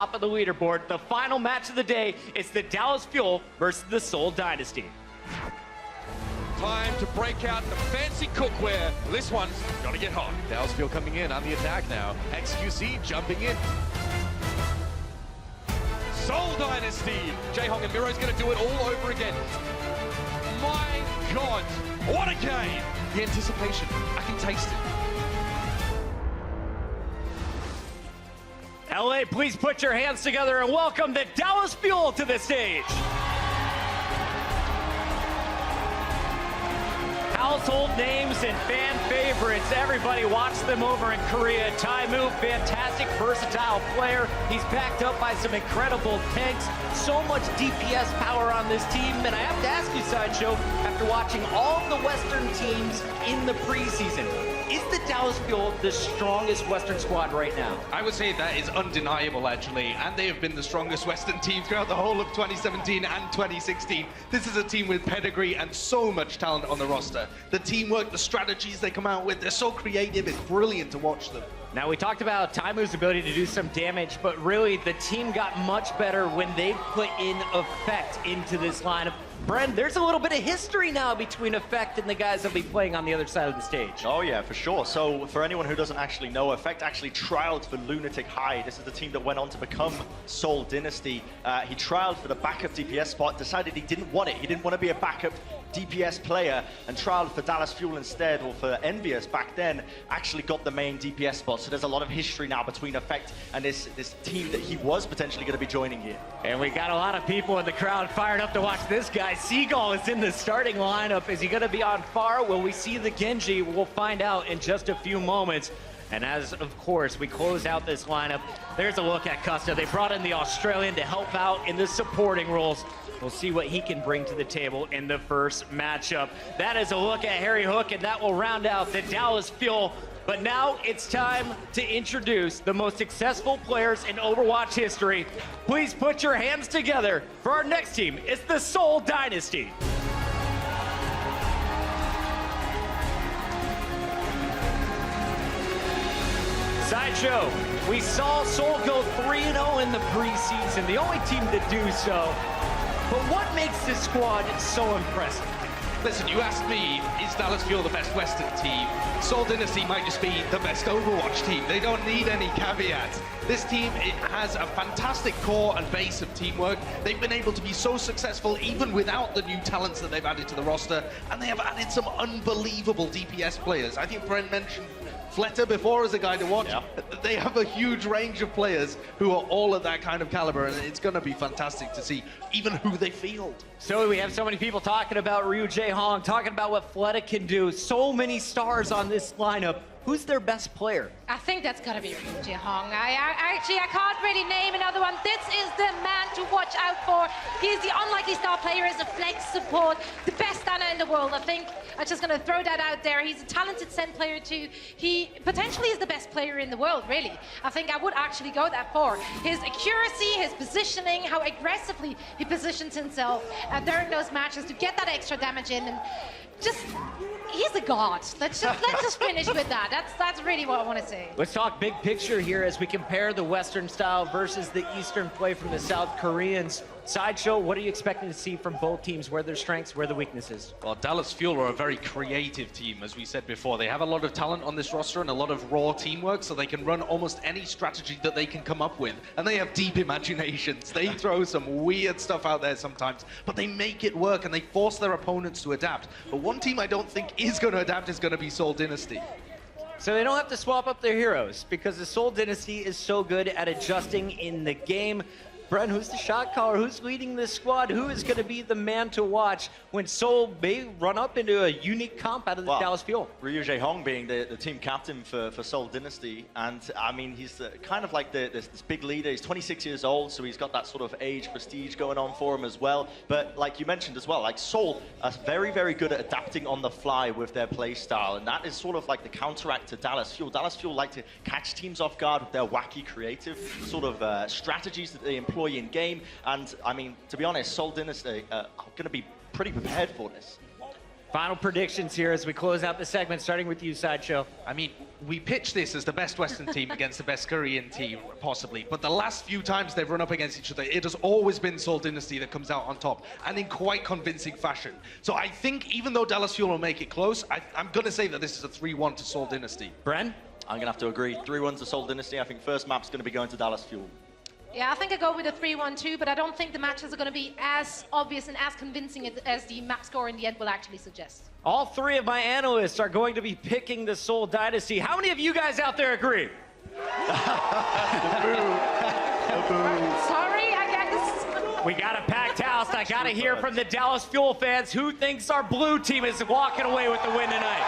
Top of the leaderboard. The final match of the day is the Dallas Fuel versus the Seoul Dynasty. Time to break out the fancy cookware. This one's gotta get hot. Dallas Fuel coming in on the attack now. XQC jumping in. Seoul Dynasty. Jae-Hong and Miro's gonna do it all over again. My God, what a game! The anticipation, I can taste it. LA, please put your hands together and welcome the Dallas Fuel to the stage. Household names and fan favorites. Everybody watched them over in Korea. Taemu, fantastic, versatile player. He's backed up by some incredible tanks. So much DPS power on this team. And I have to ask you, Sideshow, after watching all of the Western teams in the preseason, is the Dallas Fuel the strongest Western squad right now? I would say that is undeniable, actually, and they have been the strongest Western team throughout the whole of 2017 and 2016. This is a team with pedigree and so much talent on the roster. The teamwork, the strategies they come out with, they're so creative, it's brilliant to watch them. Now, we talked about Taimu's ability to do some damage, but really the team got much better when they put in Effect into this lineup. Bren, there's a little bit of history now between Effect and the guys that'll be playing on the other side of the stage. Oh yeah, for sure. So for anyone who doesn't actually know, Effect actually trialed for Lunatic High. This is the team that went on to become Seoul Dynasty. He trialed for the backup DPS spot, decided he didn't want it. He didn't want to be a backup DPS player and trialed for Dallas Fuel instead, or for Envious back then, actually got the main DPS spot. So there's a lot of history now between Effect and this team that he was potentially going to be joining here. And we got a lot of people in the crowd fired up to watch this guy. Seagull is in the starting lineup. Is he going to be on far? Will we see the Genji? We'll find out in just a few moments. And as, of course, we close out this lineup, there's a look at Custa. They brought in the Australian to help out in the supporting roles. We'll see what he can bring to the table in the first matchup. That is a look at Harry Hook, and that will round out the Dallas Fuel. But now it's time to introduce the most successful players in Overwatch history. Please put your hands together for our next team. It's the Seoul Dynasty. Sideshow, we saw Seoul go 3-0 in the preseason, the only team to do so. But what makes this squad so impressive? Listen, you asked me, is Dallas Fuel the best Western team? Seoul Dynasty might just be the best Overwatch team. They don't need any caveats. This team, it has a fantastic core and base of teamwork. They've been able to be so successful even without the new talents that they've added to the roster, and they have added some unbelievable DPS players. I think Brent mentioned Fleta before as a guy to watch. Yeah. They have a huge range of players who are all at that kind of caliber, and it's going to be fantastic to see even who they field. So we have so many people talking about Ryu Jae-Hong, talking about what Fleta can do. So many stars on this lineup. Who's their best player? I think that's got to be Ryu Jae-Hong. I can't really name another one. This is the man to watch out for. He's the unlikely star player as a flex support, the best stunner in the world. I think I'm just going to throw that out there. He's a talented Send player too. He potentially is the best player in the world, really. I think I would actually go that far. His accuracy, his positioning, how aggressively he positions himself during those matches to get that extra damage in, and just, he's a god. Let's just finish with that. That's really what I want to say. Let's talk big picture here as we compare the Western style versus the Eastern play from the South Koreans. Sideshow, what are you expecting to see from both teams? Where are their strengths, where are the weaknesses? Well, Dallas Fuel are a very creative team, as we said before. They have a lot of talent on this roster and a lot of raw teamwork, so they can run almost any strategy that they can come up with. And they have deep imaginations. They throw some weird stuff out there sometimes, but they make it work and they force their opponents to adapt. But one team I don't think is going to adapt is going to be Seoul Dynasty. So they don't have to swap up their heroes because the Seoul Dynasty is so good at adjusting in the game. Brent, who's the shot caller? Who's leading this squad? Who is going to be the man to watch when Seoul may run up into a unique comp out of the Dallas Fuel? Ryu Jae-Hong being the team captain for Seoul Dynasty, and I mean, he's kind of like this big leader. He's 26 years old, so he's got that sort of age prestige going on for him as well. But like you mentioned as well, like Seoul are very, very good at adapting on the fly with their play style, and that is sort of like the counteract to Dallas Fuel. Dallas Fuel like to catch teams off guard with their wacky, creative sort of strategies that they employ in game, and I mean, to be honest, Seoul Dynasty are going to be pretty prepared for this. Final predictions here as we close out the segment, starting with you, Sideshow. I mean, we pitch this as the best Western team against the best Korean team, possibly. But the last few times they've run up against each other, it has always been Seoul Dynasty that comes out on top, and in quite convincing fashion. So I think even though Dallas Fuel will make it close, I'm going to say that this is a 3-1 to Seoul Dynasty. Bren? I'm going to have to agree. 3-1 to Seoul Dynasty. I think first map's going to be going to Dallas Fuel. Yeah, I think I go with a 3-1 too, but I don't think the matches are going to be as obvious and as convincing as the map score in the end will actually suggest. All three of my analysts are going to be picking the Seoul Dynasty. How many of you guys out there agree? Sorry, I guess. We got a packed house. I got to hear from the Dallas Fuel fans. Who thinks our blue team is walking away with the win tonight?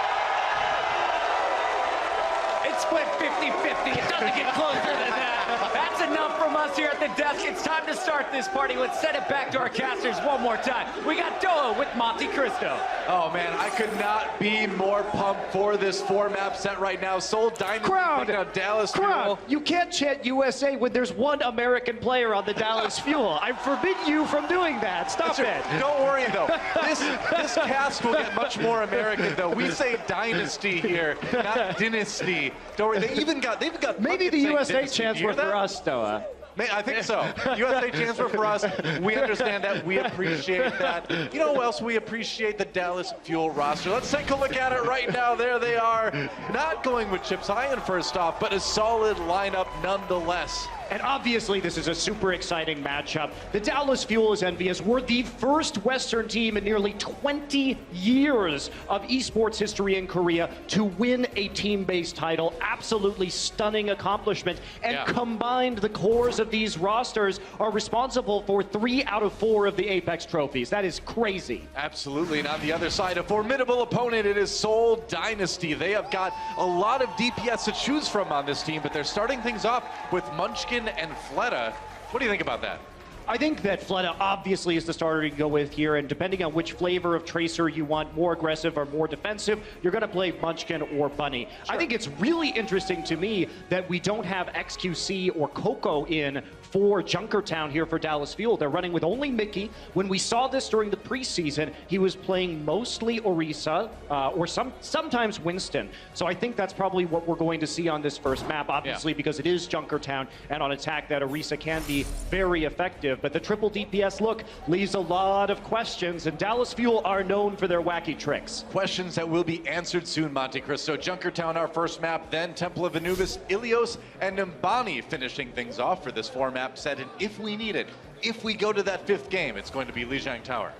It's split 50-50. It doesn't get closer than that. That's enough from us here at the desk. It's time to start this party. Let's send it back to our casters one more time. We got Doa with Monte Cristo. Oh man, I could not be more pumped for this 4-map set right now. Seoul Dynasty Crowd, taking out Dallas Fuel. you can't chant USA when there's one American player on the Dallas Fuel. I forbid you from doing that. Stop it. Don't worry though. This cast will get much more American though. We say Dynasty here, not Dynasty. Don't worry. They've got. Maybe the fucking USA Dynasty. chants You hear were for that? us, Doa. I think so. USA chants were for us. We understand that. We appreciate that. You know who else we appreciate? The Dallas Fuel roster. Let's take a look at it right now. There they are. Not going with Chips High first off, but a solid lineup nonetheless. And obviously, this is a super exciting matchup. The Dallas Fuel is envious. We're the first Western team in nearly 20 years of esports history in Korea to win a team-based title. Absolutely stunning accomplishment. And combined, the cores of these rosters are responsible for 3 out of 4 of the Apex trophies. That is crazy. Absolutely. And on the other side, a formidable opponent. It is Seoul Dynasty. They have got a lot of DPS to choose from on this team, but they're starting things off with Munchkin and Fleta. What do you think about that? I think that Fleta obviously is the starter to go with here, and depending on which flavor of Tracer you want, more aggressive or more defensive, you're going to play Munchkin or Bunny. Sure. I think it's really interesting to me that we don't have XQC or Coco in for Junkertown here for Dallas Fuel. They're running with only Mickey. When we saw this during the preseason, he was playing mostly Orisa or sometimes Winston. So I think that's probably what we're going to see on this first map, obviously, because it is Junkertown, and on attack that Orisa can be very effective. But the triple DPS look leaves a lot of questions, and Dallas Fuel are known for their wacky tricks. Questions that will be answered soon, Monte Cristo. Junkertown, our first map, then Temple of Anubis, Ilios, and Nimbani finishing things off for this 4-map set. And if we need it, if we go to that 5th game, it's going to be Lijiang Tower.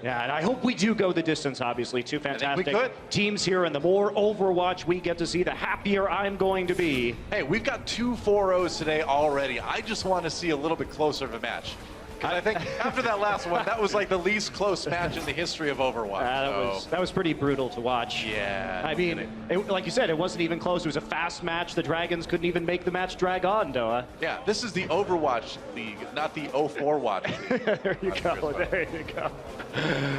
Yeah, and I hope we do go the distance, obviously. Two fantastic could. teams here, and the more Overwatch we get to see, the happier I'm going to be. Hey, we've got 2 4-0s today already. I just want to see a little bit closer of a match. And I think after that last one, that was like the least close match in the history of Overwatch. That was pretty brutal to watch. Yeah. I mean, like you said, it wasn't even close. It was a fast match. The Dragons couldn't even make the match drag on, Doa. Yeah, this is the Overwatch League, not the 04 Watch League. There you go. There you go.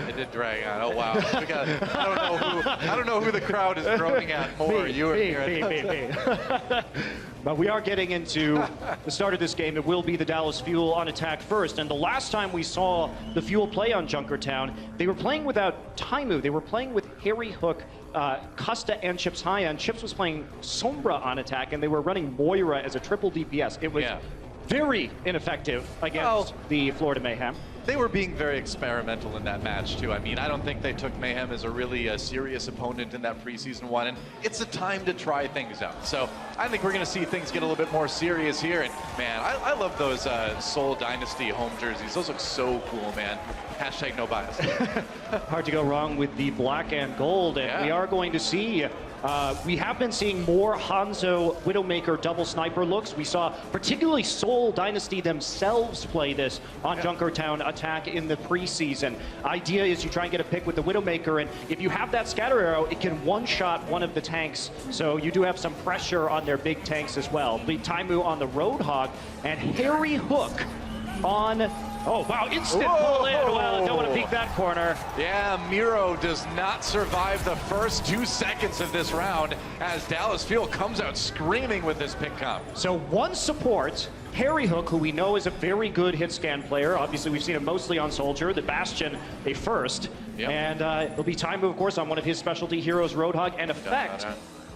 It did drag on. Oh wow. I don't know who the crowd is groaning at more. You or me. But we are getting into the start of this game. It will be the Dallas Fuel on attack first. And the last time we saw the Fuel play on Junkertown, they were playing without Taimu. They were playing with Harry Hook, Custa, and Chips Haya. And Chips was playing Sombra on attack, and they were running Moira as a triple DPS. It was very ineffective against the Florida Mayhem. They were being very experimental in that match, too. I mean, I don't think they took Mayhem as a really serious opponent in that preseason one, and it's a time to try things out. So I think we're going to see things get a little bit more serious here, and man, I love those Seoul Dynasty home jerseys. Those look so cool, man. Hashtag no bias. Hard to go wrong with the black and gold, and we are going to see we have been seeing more Hanzo Widowmaker double sniper looks. We saw particularly Seoul Dynasty themselves play this on Junkertown attack in the preseason. Idea is you try and get a pick with the Widowmaker, and if you have that scatter arrow, it can one-shot one of the tanks. So you do have some pressure on their big tanks as well. Taimu on the Roadhog, and Harry Hook on... Oh, wow, instant pull in. Well, don't want to peek that corner. Yeah, Miro does not survive the first 2 seconds of this round as Dallas Fuel comes out screaming with this pick comp. So one support Harry Hook, who we know is a very good hit scan player. Obviously, we've seen him mostly on Soldier. The Bastion, a first. Yep. And it'll be time move, of course, on one of his specialty heroes, Roadhog. And Effect,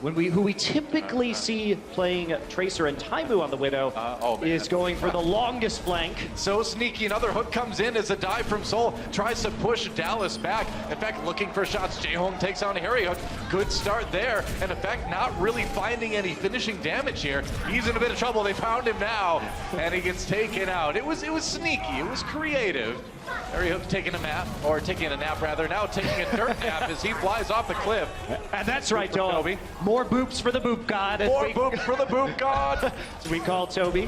who we typically see playing Tracer and Taimu on the Widow, is going for the longest flank. So sneaky, another hook comes in as a dive from Seoul, tries to push Dallas back. Effect looking for shots, J-Home takes on Harry Hook. Good start there, and Effect not really finding any finishing damage here. He's in a bit of trouble, they found him now, and he gets taken out. It was sneaky, it was creative. Harry Hook taking a nap rather, now taking a dirt nap as he flies off the cliff. And that's right, Toby. More boops for the boop god. More boops for the boop god. As we call Toby.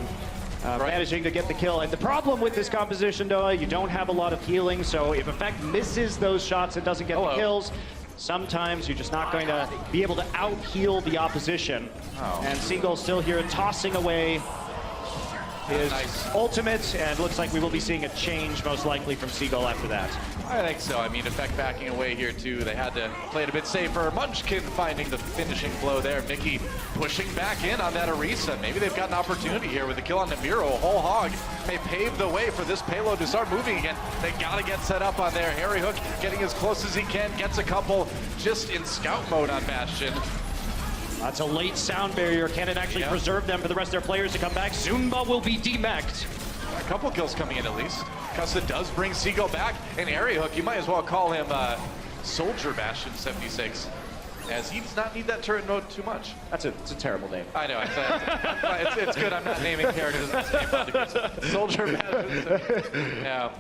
Managing to get the kill. And the problem with this composition, Noah, you don't have a lot of healing, so if Effect misses those shots and doesn't get the kills, sometimes you're just not going to be able to out-heal the opposition. And Seagull still here tossing away his ultimate, and looks like we will be seeing a change most likely from Seagull after that. I think so. I mean, Effect backing away here too. They had to play it a bit safer. Munchkin finding the finishing blow there. Mickey pushing back in on that Orisa. Maybe they've got an opportunity here with the kill on Namiro. Whole Hog may pave the way for this payload to start moving again. They gotta get set up on there. Harry Hook getting as close as he can, gets a couple just in scout mode on Bastion. That's a late sound barrier. Can it actually preserve them for the rest of their players to come back? Zunba will be demeched. A couple kills coming in at least. Cussa does bring Seagull back, and Harry Hook, you might as well call him Soldier Bastion 76, as he does not need that turret node too much. It's a terrible name. I know, it's good I'm not naming characters in this game. Soldier Bastion. Yeah.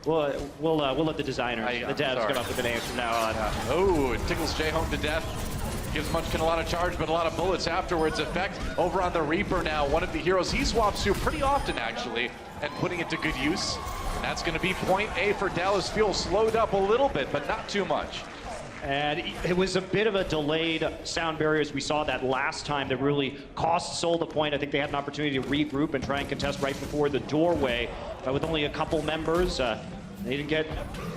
We'll let the designers, the devs, come up with the names from now on. Oh, it tickles J-Home to death. Gives Munchkin a lot of charge, but a lot of bullets afterwards. Effect over on the Reaper now, one of the heroes he swaps to pretty often, actually, and putting it to good use. And that's going to be point A for Dallas Fuel. Slowed up a little bit, but not too much. And it was a bit of a delayed sound barrier, as we saw that last time, that really cost Seoul the point. I think they had an opportunity to regroup and try and contest right before the doorway. But with only a couple members, they didn't get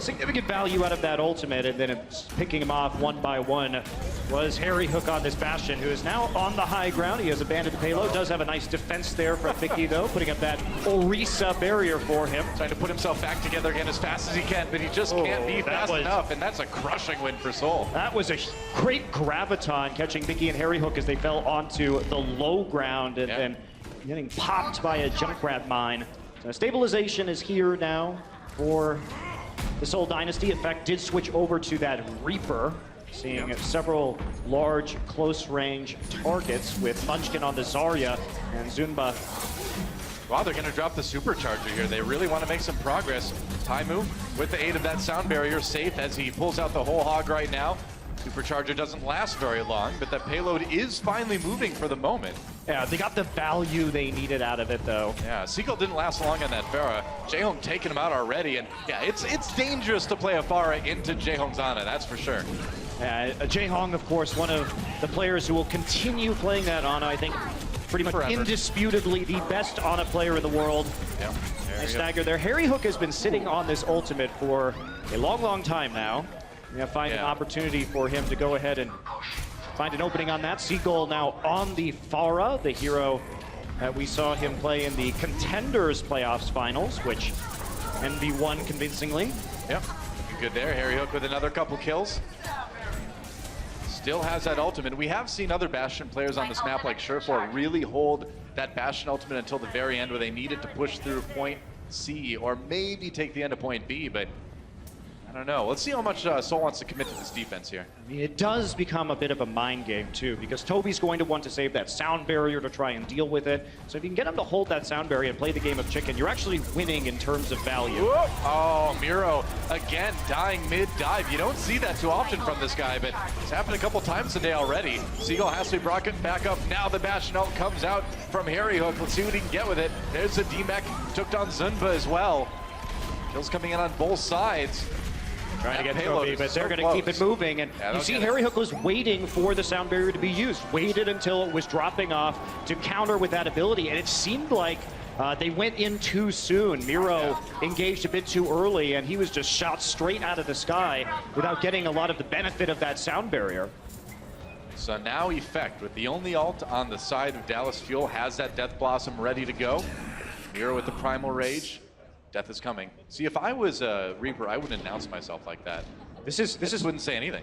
significant value out of that ultimate, and then picking him off one by one was Harry Hook on this Bastion, who is now on the high ground. He has abandoned the payload, does have a nice defense there from Mickey, though, putting up that Orisa barrier for him. Trying to put himself back together again as fast as he can, but he just can't be fast enough, and that's a crushing win for Seoul. That was a great graviton, catching Mickey and Harry Hook as they fell onto the low ground, and then getting popped by a Junkrat mine. So stabilization is here now for the Seoul Dynasty. Effect did switch over to that Reaper, seeing several large close-range targets with Munchkin on the Zarya and Zunba. Wow, they're going to drop the supercharger here. They really want to make some progress. Taimu, with the aid of that sound barrier, safe as he pulls out the whole hog right now. Supercharger doesn't last very long, but that payload is finally moving for the moment. Yeah, they got the value they needed out of it, though. Yeah, Seagull didn't last long on that Pharah. J-Home taking him out already, and yeah, it's dangerous to play a Pharah into J-Home's Ana, that's for sure. Jae-Hong, of course, one of the players who will continue playing that Ana, I think, pretty much indisputably the best Ana player in the world. Yeah. Nice stagger there. Harry Hook has been sitting on this ultimate for a long, long time now. We're gonna find an opportunity for him to go ahead and find an opening on that. Seagull now on the Pharah, the hero that we saw him play in the Contenders Playoffs Finals, which Envy won convincingly. Yep, good there. Harry Hook with another couple kills. Still has that ultimate. We have seen other Bastion players on this map like Surefour really hold that Bastion ultimate until the very end where they needed to push through point C or maybe take the end of point B, but I don't know. Let's see how much Seoul wants to commit to this defense here. I mean, it does become a bit of a mind game, too, because Toby's going to want to save that sound barrier to try and deal with it. So if you can get him to hold that sound barrier and play the game of chicken, you're actually winning in terms of value. Whoa. Oh, Miro, again, dying mid-dive. You don't see that too often from this guy, but it's happened a couple times today already. Seagull has to be brought back up. Now the Bastion ult comes out from Harry Hook. Let's see what he can get with it. There's the D-Mech. Took down Zunba as well. Kills coming in on both sides. Trying to get Toby, but they're going to keep it moving. And you see Harry Hook was waiting for the sound barrier to be used. Waited until it was dropping off to counter with that ability. And it seemed like they went in too soon. Miro engaged a bit too early, and he was just shot straight out of the sky without getting a lot of the benefit of that sound barrier. So now Effect, with the only ult on the side of Dallas Fuel, has that Death Blossom ready to go. Mira with the Primal Rage. Death is coming. See, if I was a Reaper, I wouldn't announce myself like that. This is Wouldn't say anything.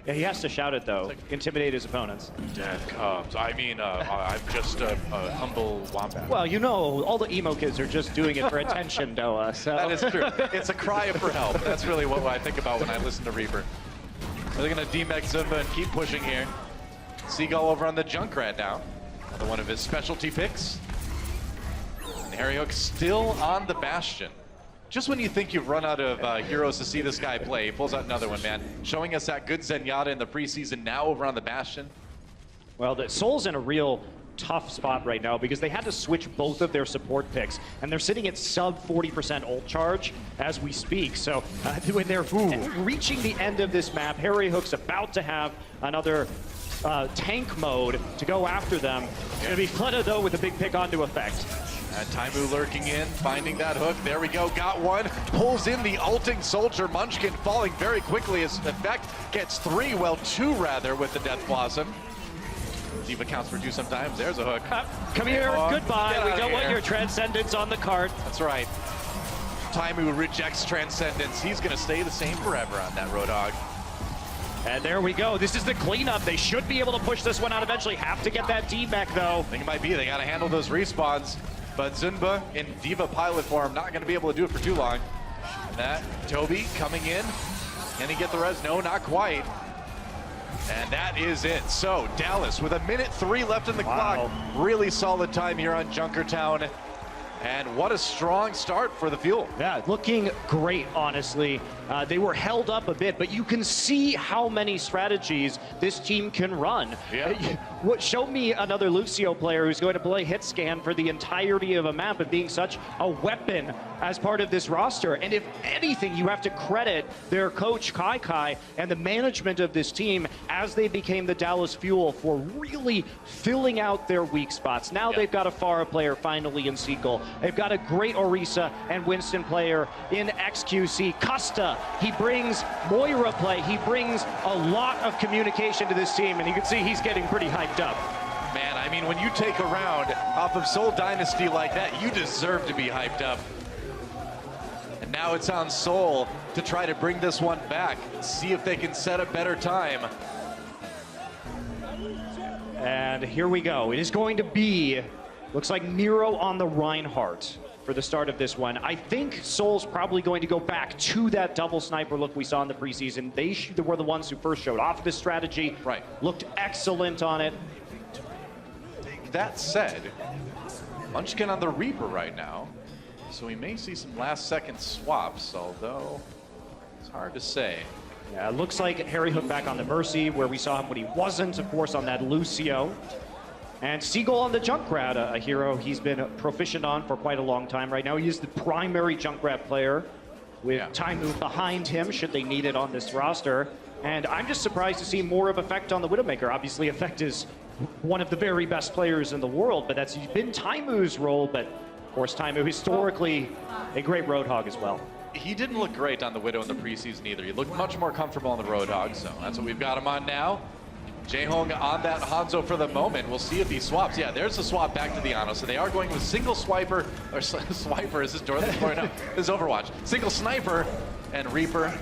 Yeah, he has to shout it though, intimidate his opponents. Death comes. I mean, I'm just a humble wombat. Well, you know, all the emo kids are just doing it for attention, Doa. So. That is true. It's a cry for help. That's really what I think about when I listen to Reaper. They're going to demech Zumba and keep pushing here. Seagull over on the Junkrat now. Another one of his specialty picks. And Harry Hook still on the Bastion. Just when you think you've run out of heroes to see this guy play, he pulls out another one, man. Showing us that good Zenyatta in the preseason, now over on the Bastion. Well, the Seoul's in a real tough spot right now because they had to switch both of their support picks, and they're sitting at sub 40% ult charge as we speak. So when they're reaching the end of this map, Harry Hook's about to have another tank mode to go after them. It's gonna be Fleta though with a big pick onto Effect. And Taimu lurking in, finding that hook. There we go, got one. Pulls in the ulting soldier. Munchkin falling very quickly as Effect gets 3, well 2 rather, with the Death Blossom. Diva counts for 2 sometimes. There's a hook. Come here, goodbye. Get We out don't of want here. your Transcendence on the cart. That's right. Taimu rejects Transcendence. He's gonna stay the same forever on that Roadhog. And there we go. This is the cleanup. They should be able to push this one out eventually. Have to get that D-Mech though. I think it might be, they gotta handle those respawns. But Zunba in Diva pilot form, not gonna be able to do it for too long. And that, Toby coming in. Can he get the res? No, not quite. And that is it. So Dallas with 1:03 left in the clock. Really solid time here on Junkertown. And what a strong start for the Fuel. Yeah, looking great, honestly. They were held up a bit, but you can see how many strategies this team can run. Yeah. Show me another Lucio player who's going to play hit scan for the entirety of a map and being such a weapon as part of this roster. And if anything, you have to credit their coach, Kai, and the management of this team as they became the Dallas Fuel for really filling out their weak spots. Now they've got a Pharah player finally in Seagull. They've got a great Orisa and Winston player in XQC. Costa, he brings Moira play. He brings a lot of communication to this team, and you can see he's getting pretty hyped up. Man, I mean, when you take a round off of Seoul Dynasty like that, you deserve to be hyped up. And now it's on Seoul to try to bring this one back. See if they can set a better time. And here we go. It is going to be, looks like Miro on the Reinhardt for the start of this one. I think Seoul's probably going to go back to that double sniper look we saw in the preseason. They were the ones who first showed off this strategy. Right. Looked excellent on it. That said, Munchkin on the Reaper right now, so we may see some last-second swaps, although it's hard to say. Yeah, it looks like Harry Hook back on the Mercy, where we saw him when he wasn't, of course, on that Lucio. And Seagull on the Junkrat, a hero he's been proficient on for quite a long time right now. He is the primary Junkrat player with Taimu behind him, should they need it on this roster. And I'm just surprised to see more of Effect on the Widowmaker. Obviously, Effect is one of the very best players in the world, but that's been Taimu's role. But, of course, Taimu historically a great Roadhog as well. He didn't look great on the Widow in the preseason either. He looked much more comfortable on the Roadhog, so that's what we've got him on now. Jaehong on that Hanzo for the moment. We'll see if he swaps. Yeah, there's the swap back to the Ano. So they are going with single swiper, or swiper, is this Dorothy? No, this is Overwatch. Single sniper and Reaper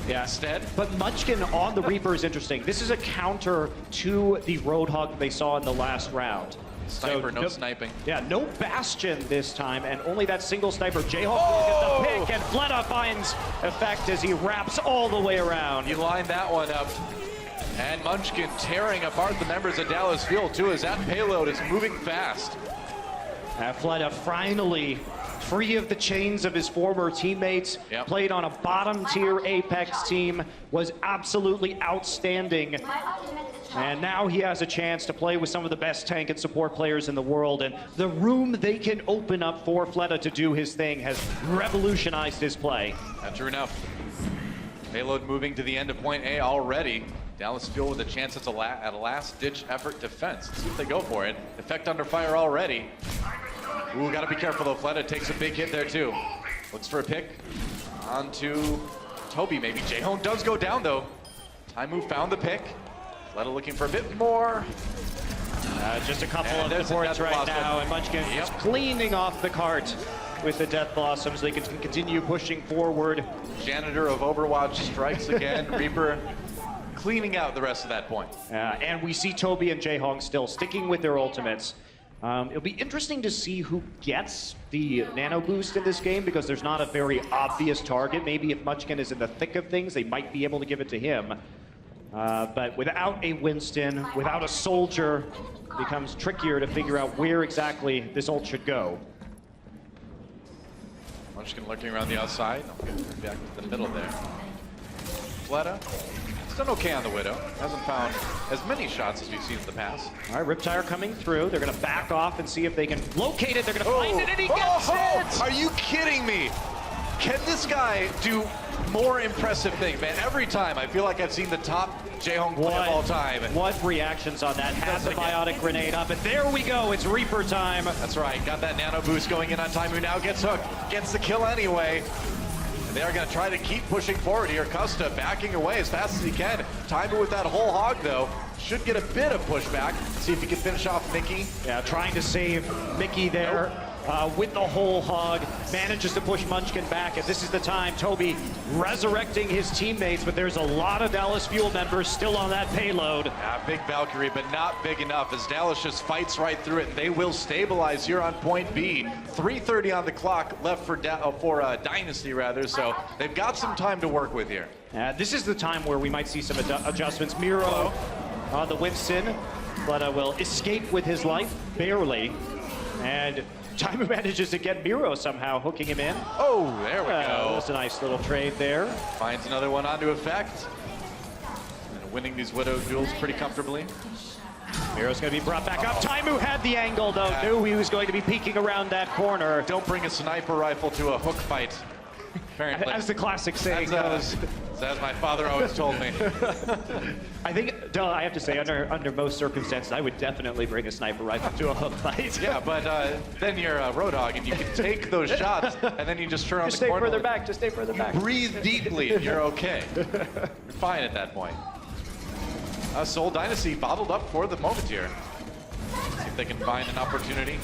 instead. But Munchkin on the Reaper is interesting. This is a counter to the Roadhog they saw in the last round. Sniper, no sniping. Yeah, no Bastion this time, and only that single sniper. Jayhawk will get the pick, and Fleta finds Effect as he wraps all the way around. He lined that one up. And Munchkin tearing apart the members of Dallas Fuel too, as that payload is moving fast. Fleta finally free of the chains of his former teammates, played on a bottom-tier Apex team, was absolutely outstanding. And now he has a chance to play with some of the best tank and support players in the world. And the room they can open up for Fleta to do his thing has revolutionized his play. True enough. Payload moving to the end of point A already. Dallas Fuel with a chance at a last-ditch effort defense. Let's see if they go for it. Effect under fire already. Ooh, gotta be careful though. Fleta takes a big hit there too. Looks for a pick. On to Toby maybe. Jaehong does go down though. Taimu found the pick. Fleta looking for a bit more. Just a couple And of there's the supports Death right Blossom. now, and Munchkin is cleaning off the cart with the Death Blossoms. They can continue pushing forward. Janitor of Overwatch strikes again. Reaper cleaning out the rest of that point. And we see Toby and Jaehong still sticking with their ultimates. It'll be interesting to see who gets the nano boost in this game, because there's not a very obvious target. Maybe if Munchkin is in the thick of things, they might be able to give it to him. But without a Winston, without a soldier, it becomes trickier to figure out where exactly this ult should go. Munchkin looking around the outside. Back to the middle there. Fleta. He's done okay on the Widow. Hasn't found as many shots as we've seen in the past. All right, Riptire coming through. They're going to back off and see if they can locate it. They're going to find it, and he gets it! Are you kidding me? Can this guy do more impressive things, man? Every time, I feel like I've seen the top Jaehong play of all time. What reactions on that? Has the biotic grenade up, and there we go. It's Reaper time. That's right. Got that nano boost going in on Taimu. Now gets hooked. Gets the kill anyway. And they are going to try to keep pushing forward here. Custa backing away as fast as he can. Taimu with that whole hog, though, should get a bit of pushback. See if he can finish off Mickey. Yeah, trying to save Mickey there. With the whole hog, manages to push Munchkin back, and this is the time. Toby resurrecting his teammates, but there's a lot of Dallas Fuel members still on that payload. Yeah, big Valkyrie, but not big enough as Dallas just fights right through it, and they will stabilize here on point B. 3:30 on the clock left for Dynasty, rather, so they've got some time to work with here. This is the time where we might see some adjustments. Miro on the Winston, but will escape with his life, barely, and Taimu manages to get Miro somehow, hooking him in. Oh, there we go. That's a nice little trade there. Finds another one onto effect. And winning these Widow duels pretty comfortably. Miro's going to be brought back up. Taimu had the angle, though. Knew he was going to be peeking around that corner. Don't bring a sniper rifle to a hook fight, apparently. As the classic saying goes. As my father always told me. I think, I have to say, under most circumstances, I would definitely bring a sniper rifle to a hook fight. Yeah, but then you're a Roadhog, and you can take those shots, and then you just turn on the corner. Just stay further back. Breathe deeply, and you're okay. You're fine at that point. Seoul Dynasty bottled up for the moment here. See if they can find an opportunity.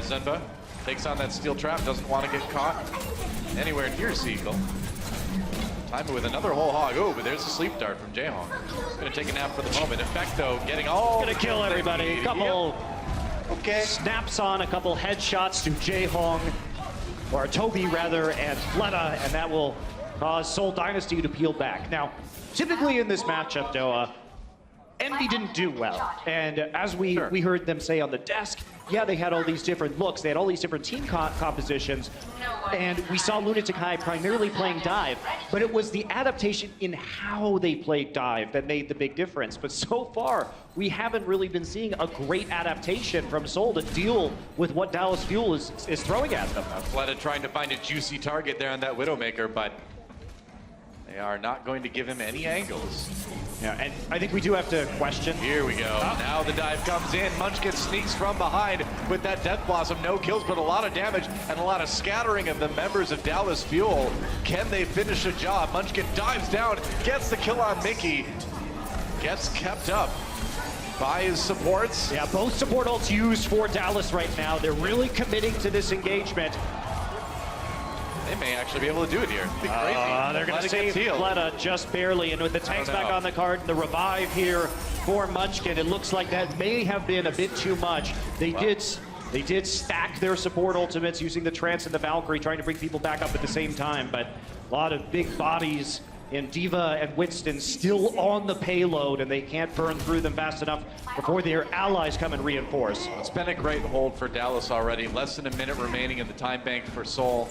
Zenba takes on that steel trap, doesn't want to get caught anywhere near Seagull. Taimu with another whole hog. Oh, but there's a sleep dart from Jaehong. Gonna take a nap for the moment. Effecto getting all. Gonna kill everybody. Couple okay. Snaps on, a couple headshots to Jaehong, or Toby rather, and Fleta, and that will cause Seoul Dynasty to peel back. Now, typically in this matchup, Doa, Envy didn't do well, and as we heard them say on the desk, yeah, they had all these different looks, they had all these different team compositions, and we saw Lunatic High primarily playing dive, but it was the adaptation in how they played dive that made the big difference. But so far, we haven't really been seeing a great adaptation from Seoul to deal with what Dallas Fuel is throwing at them. Fleta trying to find a juicy target there on that Widowmaker, but they are not going to give him any angles. Yeah, and I think we do have to question. Here we go. Now the dive comes in. Munchkin sneaks from behind with that Death Blossom. No kills, but a lot of damage and a lot of scattering of the members of Dallas Fuel. Can they finish a job? Munchkin dives down, gets the kill on Mickey. Gets kept up by his supports. Yeah, both support ults used for Dallas right now. They're really committing to this engagement. They may actually be able to do it here. It'd be crazy. They're going to save Fleta just barely, and with the tanks back on the card, the revive here for Munchkin, it looks like that may have been a bit too much. They did stack their support ultimates using the Trance and the Valkyrie, trying to bring people back up at the same time, but a lot of big bodies in Diva and Winston still on the payload, and they can't burn through them fast enough before their allies come and reinforce. It's been a great hold for Dallas already. Less than a minute remaining in the time bank for Seoul.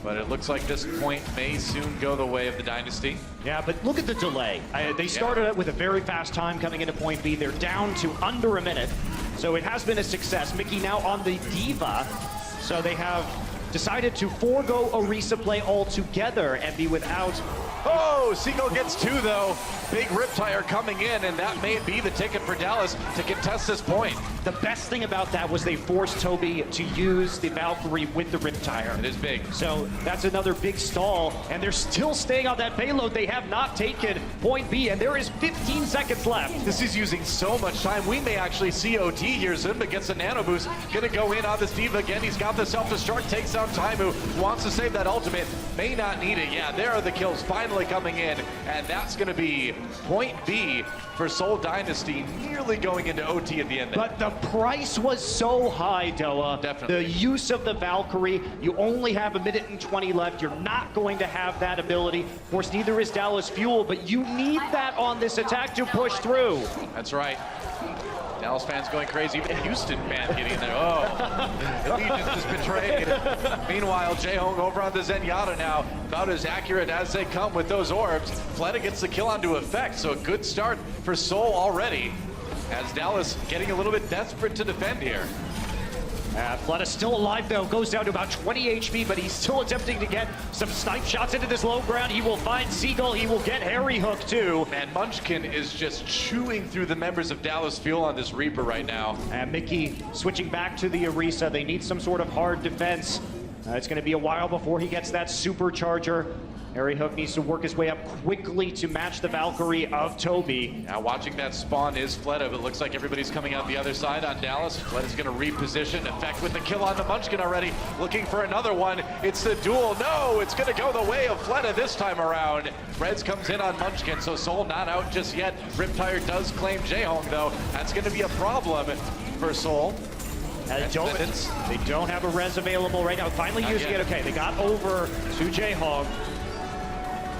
But it looks like this point may soon go the way of the Dynasty. Yeah, but look at the delay. They started out with a very fast time coming into point B. They're down to under a minute. So it has been a success. Mickey now on the Diva. So they have decided to forego Orisa play altogether and be without. Oh, Seagull gets 2 though. Big Riptire coming in, and that may be the ticket for Dallas to contest this point. The best thing about that was they forced Toby to use the Valkyrie with the Riptire. It is big. So that's another big stall, and they're still staying on that payload. They have not taken point B, and there is 15 seconds left. This is using so much time. We may actually see OT here. Zimba gets a nano boost. Gonna go in on this Diva again. He's got the self-destruct, takes out Taimu, wants to save that ultimate. May not need it. Yeah, there are the kills finally coming in, and that's gonna be point B for Seoul Dynasty, nearly going into OT at the end there. But the price was so high, Doa. Definitely. The use of the Valkyrie, you only have 1 minute and 20 left. You're not going to have that ability. Of course, neither is Dallas Fuel, but you need that on this attack to push through. That's right. Dallas fans going crazy. Even Houston fan getting in there. Oh, Allegiance just betrayed. Meanwhile, Jaehong over on the Zenyatta now. About as accurate as they come with those orbs. Fleta gets the kill onto effect, so a good start for Seoul already. As Dallas getting a little bit desperate to defend here. Fleta still alive though, goes down to about 20 HP, but he's still attempting to get some snipe shots into this low ground. He will find Seagull, he will get Harry Hook too. And Munchkin is just chewing through the members of Dallas Fuel on this Reaper right now. And Mickey switching back to the Orisa. They need some sort of hard defense. It's going to be a while before he gets that supercharger. Harry Hook needs to work his way up quickly to match the Valkyrie of Toby. Now watching that spawn is Fleta, but it looks like everybody's coming out the other side on Dallas. Fleta's gonna reposition, effect with the kill on the Munchkin already. Looking for another one. It's the duel. No, it's gonna go the way of Fleta this time around. Reds comes in on Munchkin, so Seoul not out just yet. Riptire does claim Jaehong though. That's gonna be a problem for Seoul. They don't have a res available right now. Finally using it. Okay, they got over to Jaehong.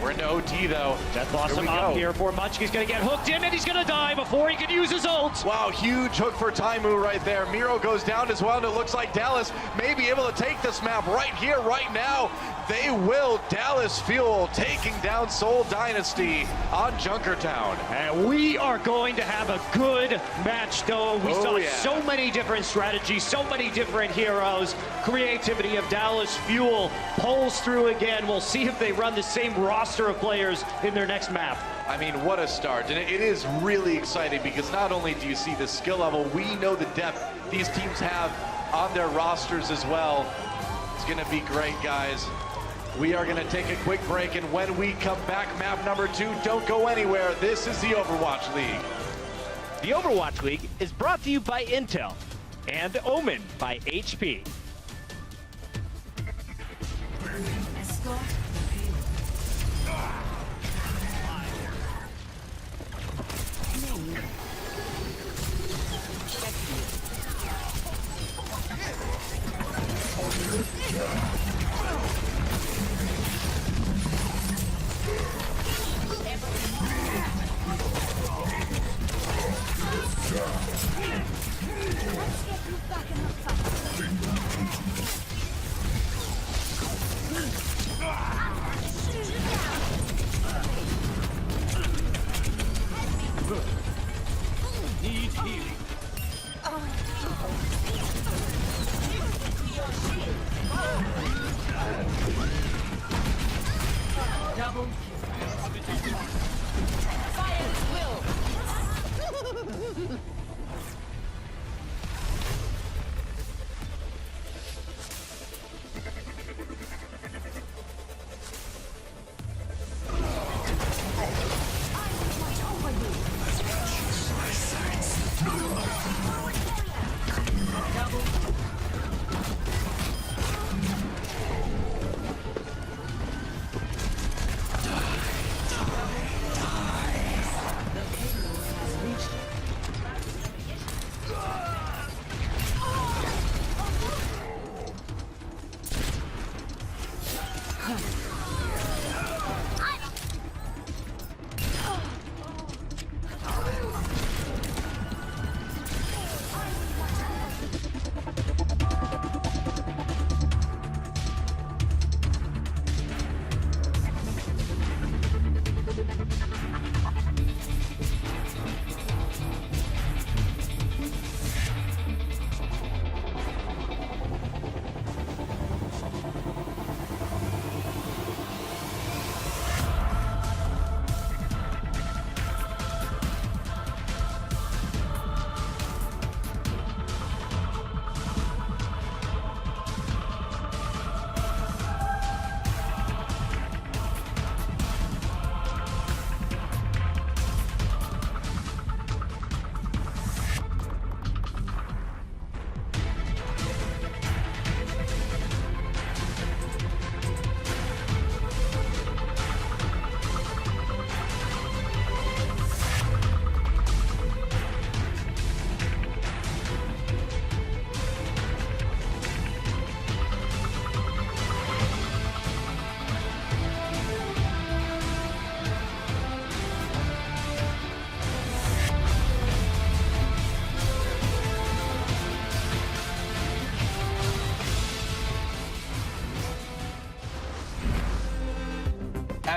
We're into OT though. Death Blossom up here for Munchkin. He's gonna get hooked in and he's gonna die before he can use his ult. Wow, huge hook for Taimu right there. Miro goes down as well, and it looks like Dallas may be able to take this map right here, right now. They will. Dallas Fuel taking down Seoul Dynasty on Junkertown. And we are going to have a good match, though. We saw so many different strategies, so many different heroes. Creativity of Dallas Fuel pulls through again. We'll see if they run the same roster of players in their next map. I mean, what a start. And it is really exciting because not only do you see the skill level, we know the depth these teams have on their rosters as well. It's going to be great, guys. We are going to take a quick break, and when we come back, map number 2, don't go anywhere. This is the Overwatch League. The Overwatch League is brought to you by Intel and Omen by HP.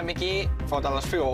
เมื่อกี้ for Dallas Fuel